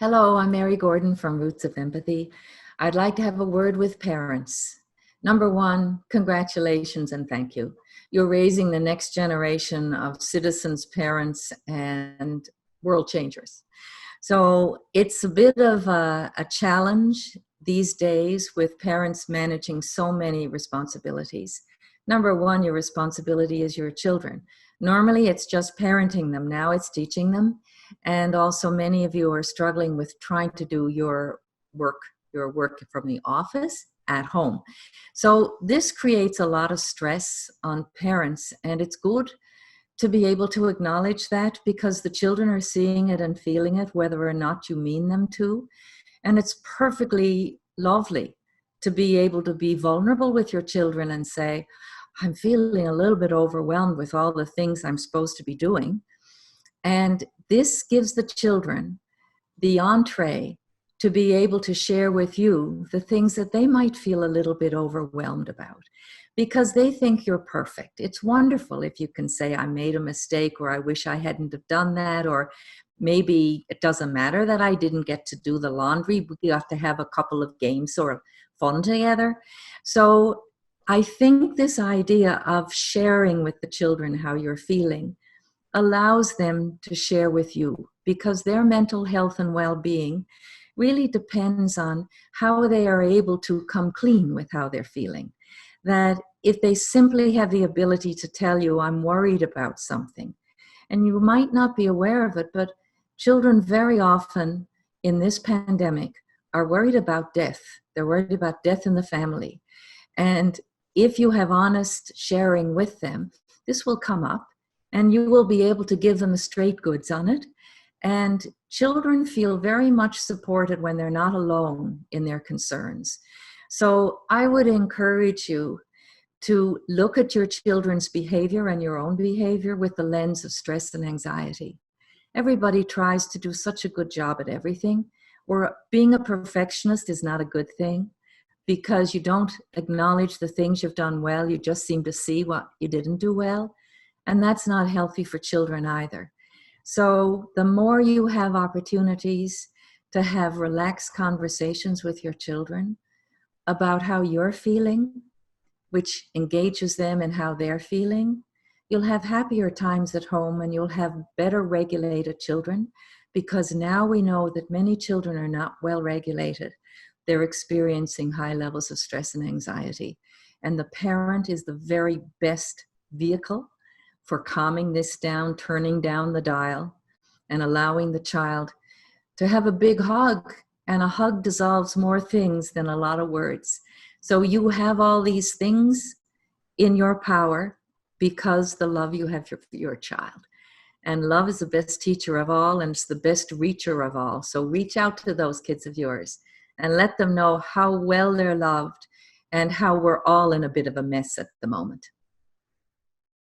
Hello, I'm Mary Gordon from Roots of Empathy. I'd like to have a word with parents. Number one, congratulations and thank you. You're raising the next generation of citizens, parents, and world changers. So it's a bit of a challenge these days with parents managing so many responsibilities. Number one, your responsibility is your children. Normally it's just parenting them. Now it's teaching them. And also many of you are struggling with trying to do your work from the office at home. So this creates a lot of stress on parents, and it's good to be able to acknowledge that because the children are seeing it and feeling it, whether or not you mean them to. And it's perfectly lovely to be able to be vulnerable with your children and say, I'm feeling a little bit overwhelmed with all the things I'm supposed to be doing. And this gives the children the entree to be able to share with you the things that they might feel a little bit overwhelmed about because they think you're perfect. It's wonderful if you can say, I made a mistake, or I wish I hadn't have done that, or maybe it doesn't matter that I didn't get to do the laundry. We got to have a couple of games or fun together. So I think this idea of sharing with the children how you're feeling allows them to share with you, because their mental health and well-being really depends on how they are able to come clean with how they're feeling. That if they simply have the ability to tell you, I'm worried about something, and you might not be aware of it, but children very often in this pandemic are worried about death. They're worried about death in the family. And if you have honest sharing with them, this will come up, and you will be able to give them the straight goods on it. And children feel very much supported when they're not alone in their concerns. So I would encourage you to look at your children's behavior and your own behavior with the lens of stress and anxiety. Everybody tries to do such a good job at everything, or being a perfectionist is not a good thing, because you don't acknowledge the things you've done well. You just seem to see what you didn't do well. And that's not healthy for children either. So the more you have opportunities to have relaxed conversations with your children about how you're feeling, which engages them in how they're feeling, you'll have happier times at home, and you'll have better regulated children, because now we know that many children are not well regulated. They're experiencing high levels of stress and anxiety. And the parent is the very best vehicle for calming this down, turning down the dial, and allowing the child to have a big hug. And a hug dissolves more things than a lot of words. So you have all these things in your power because the love you have for your child. And love is the best teacher of all, and it's the best reacher of all. So reach out to those kids of yours and let them know how well they're loved and how we're all in a bit of a mess at the moment.